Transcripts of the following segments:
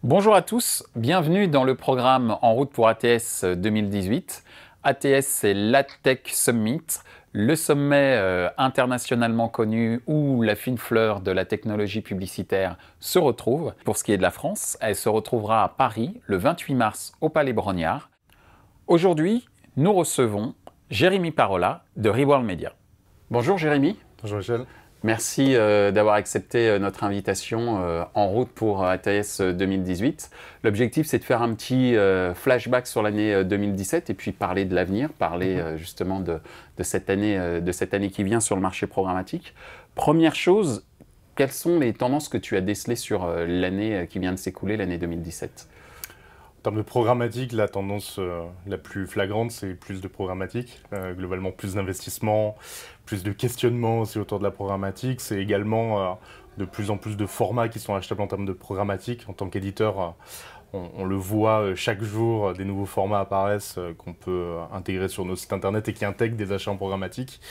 Bonjour à tous, bienvenue dans le programme En route pour ATS 2018. ATS, c'est l'AdTech Summit, le sommet internationalement connu où la fine fleur de la technologie publicitaire se retrouve. Pour ce qui est de la France, elle se retrouvera à Paris le 28 mars au Palais Brongniart. Aujourd'hui, nous recevons Jérémy Parola de Reworld Media. Bonjour Jérémy. Bonjour Michel. Merci d'avoir accepté notre invitation en route pour ATS 2018. L'objectif, c'est de faire un petit flashback sur l'année 2017 et puis parler de l'avenir, parler justement de cette année qui vient sur le marché programmatique. Première chose, quelles sont les tendances que tu as décelées sur l'année qui vient de s'écouler, l'année 2017 ? En termes de programmatique, la tendance la plus flagrante, c'est plus de programmatique. Globalement, plus d'investissement, plus de questionnement aussi autour de la programmatique. C'est également de plus en plus de formats qui sont achetables en termes de programmatique. En tant qu'éditeur, on le voit chaque jour, des nouveaux formats apparaissent qu'on peut intégrer sur nos sites internet et qui intègrent des achats en programmatique.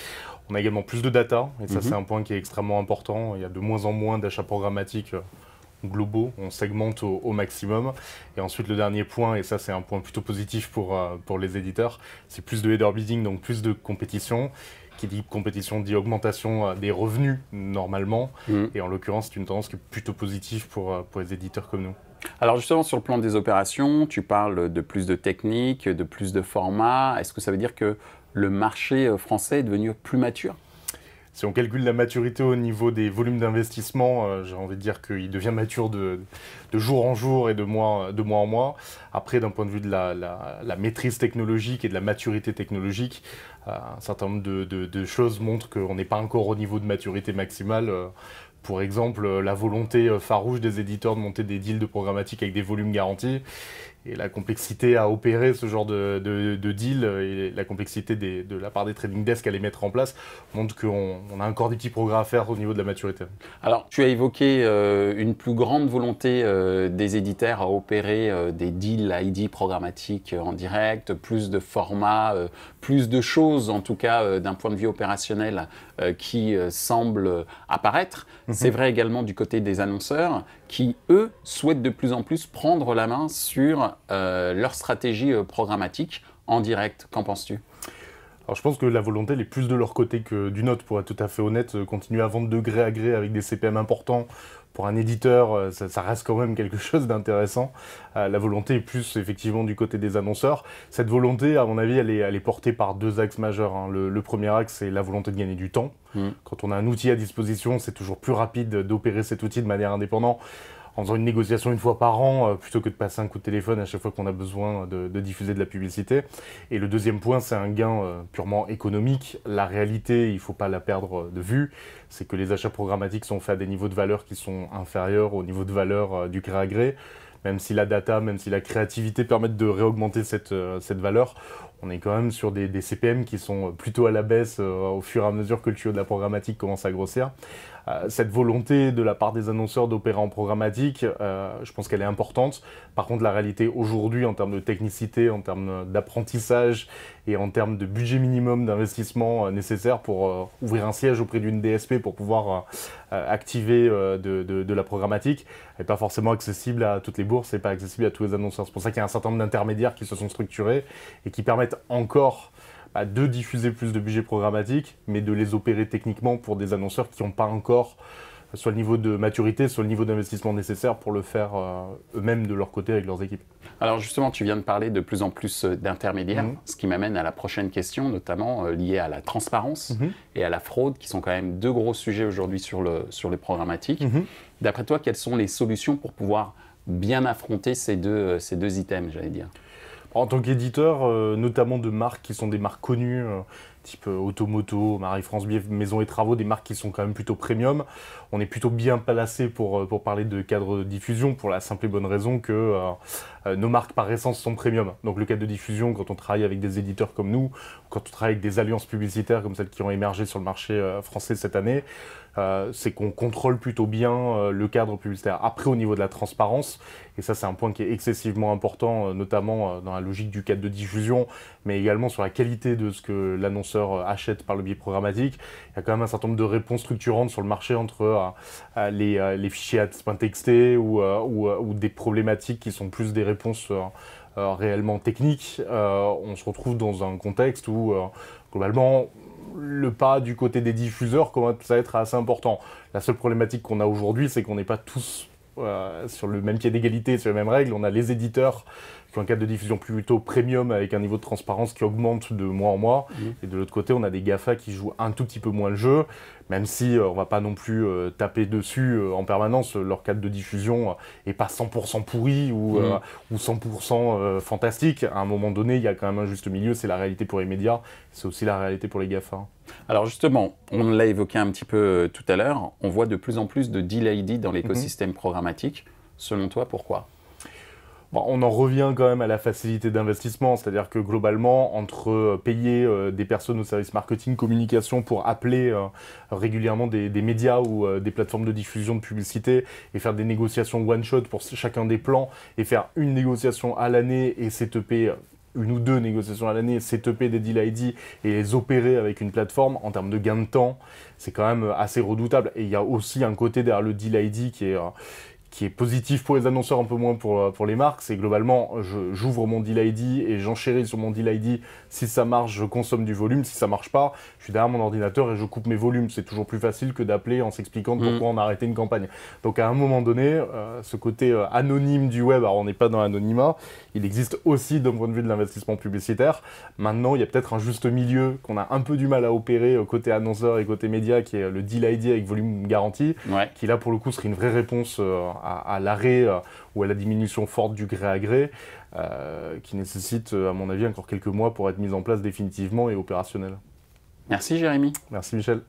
On a également plus de data, et ça c'est un point qui est extrêmement important. Il y a de moins en moins d'achats programmatiques globaux, on segmente au maximum. Et ensuite le dernier point, et ça c'est un point plutôt positif pour les éditeurs, c'est plus de header bidding, donc plus de compétition. Qui dit compétition dit augmentation des revenus normalement. Et en l'occurrence c'est une tendance qui est plutôt positive pour les éditeurs comme nous. Alors justement sur le plan des opérations, tu parles de plus de techniques, de plus de formats. Est-ce que ça veut dire que le marché français est devenu plus mature ? Si on calcule la maturité au niveau des volumes d'investissement, j'ai envie de dire qu'il devient mature de jour en jour et de mois en mois. Après, d'un point de vue de la maîtrise technologique et de la maturité technologique, un certain nombre de choses montrent qu'on n'est pas encore au niveau de maturité maximale. Pour exemple, la volonté farouche des éditeurs de monter des deals de programmatique avec des volumes garantis. Et la complexité à opérer ce genre de deal et la complexité de la part des trading desks à les mettre en place montre qu'on a encore des petits progrès à faire au niveau de la maturité. Alors, tu as évoqué une plus grande volonté des éditeurs à opérer des deals ID programmatiques en direct, plus de formats, plus de choses en tout cas d'un point de vue opérationnel qui semblent apparaître. C'est vrai également du côté des annonceurs qui, eux, souhaitent de plus en plus prendre la main sur leur stratégie programmatique en direct. Qu'en penses-tu ? Alors je pense que la volonté elle est plus de leur côté que du nôtre, pour être tout à fait honnête. Continuer à vendre de gré à gré avec des CPM importants, pour un éditeur, ça reste quand même quelque chose d'intéressant. La volonté est plus effectivement du côté des annonceurs. Cette volonté, à mon avis, elle est portée par deux axes majeurs. Le premier axe, c'est la volonté de gagner du temps. Quand on a un outil à disposition, c'est toujours plus rapide d'opérer cet outil de manière indépendante, en faisant une négociation une fois par an, plutôt que de passer un coup de téléphone à chaque fois qu'on a besoin de diffuser de la publicité. Et le deuxième point, c'est un gain purement économique. La réalité, il ne faut pas la perdre de vue, c'est que les achats programmatiques sont faits à des niveaux de valeur qui sont inférieurs au niveau de valeur du gré à gré. Même si la data, même si la créativité permettent de réaugmenter cette valeur, on est quand même sur des CPM qui sont plutôt à la baisse au fur et à mesure que le tuyau de la programmatique commence à grossir. Cette volonté de la part des annonceurs d'opérer en programmatique, je pense qu'elle est importante. Par contre, la réalité aujourd'hui, en termes de technicité, en termes d'apprentissage et en termes de budget minimum d'investissement nécessaire pour ouvrir un siège auprès d'une DSP pour pouvoir activer de la programmatique, n'est pas forcément accessible à toutes les bourses et pas accessible à tous les annonceurs. C'est pour ça qu'il y a un certain nombre d'intermédiaires qui se sont structurés et qui permettent encore de diffuser plus de budget programmatique, mais de les opérer techniquement pour des annonceurs qui n'ont pas encore soit le niveau de maturité, soit le niveau d'investissement nécessaire pour le faire eux-mêmes de leur côté avec leurs équipes. Alors justement, tu viens de parler de plus en plus d'intermédiaires, ce qui m'amène à la prochaine question, notamment liée à la transparence et à la fraude, qui sont quand même deux gros sujets aujourd'hui sur les programmatiques. D'après toi, quelles sont les solutions pour pouvoir bien affronter ces deux items, j'allais dire ? En tant qu'éditeur, notamment de marques qui sont des marques connues, type Automoto, Marie-France Maison et Travaux, des marques qui sont quand même plutôt premium, on est plutôt bien placé pour parler de cadre de diffusion, pour la simple et bonne raison que nos marques par essence sont premium. Donc le cadre de diffusion, quand on travaille avec des éditeurs comme nous, quand on travaille avec des alliances publicitaires comme celles qui ont émergé sur le marché français cette année, c'est qu'on contrôle plutôt bien le cadre publicitaire. Après, au niveau de la transparence, et ça c'est un point qui est excessivement important, notamment dans la logique du cadre de diffusion, mais également sur la qualité de ce que l'annonceur achète par le biais programmatique, il y a quand même un certain nombre de réponses structurantes sur le marché entre les fichiers ads.txt ou des problématiques qui sont plus des réponses réellement techniques. On se retrouve dans un contexte où, globalement, le pas du côté des diffuseurs commence à être assez important. La seule problématique qu'on a aujourd'hui, c'est qu'on n'est pas tous sur le même pied d'égalité, sur les mêmes règles. On a les éditeurs qui ont un cadre de diffusion plutôt premium avec un niveau de transparence qui augmente de mois en mois. Et de l'autre côté, on a des GAFA qui jouent un tout petit peu moins le jeu, même si on ne va pas non plus taper dessus en permanence. Leur cadre de diffusion n'est pas 100% pourri ou 100% fantastique. À un moment donné, il y a quand même un juste milieu. C'est la réalité pour les médias, c'est aussi la réalité pour les GAFA. Alors justement, on l'a évoqué un petit peu tout à l'heure, on voit de plus en plus de deal ID dans l'écosystème programmatique. Selon toi, pourquoi ? Bon, on en revient quand même à la facilité d'investissement, c'est-à-dire que globalement, entre payer des personnes au service marketing, communication pour appeler régulièrement des médias ou des plateformes de diffusion de publicité et faire des négociations one-shot pour chacun des plans et faire une négociation à l'année et setuper une ou deux négociations à l'année, setuper des deal ID et les opérer avec une plateforme en termes de gain de temps, c'est quand même assez redoutable. Et il y a aussi un côté derrière le deal ID qui est positif pour les annonceurs, un peu moins pour les marques. C'est globalement, j'ouvre mon deal ID et j'enchéris sur mon deal ID. Si ça marche, je consomme du volume. Si ça marche pas, je suis derrière mon ordinateur et je coupe mes volumes. C'est toujours plus facile que d'appeler en s'expliquant pourquoi on a arrêté une campagne. Donc à un moment donné, ce côté anonyme du web, alors on n'est pas dans l'anonymat, il existe aussi d'un point de vue de l'investissement publicitaire. Maintenant, il y a peut-être un juste milieu qu'on a un peu du mal à opérer côté annonceur et côté média, qui est le deal ID avec volume garanti, qui là pour le coup serait une vraie réponse à l'arrêt ou à la diminution forte du gré à gré, qui nécessite, à mon avis, encore quelques mois pour être mise en place définitivement et opérationnelle. Merci Jérémy. Merci Michel.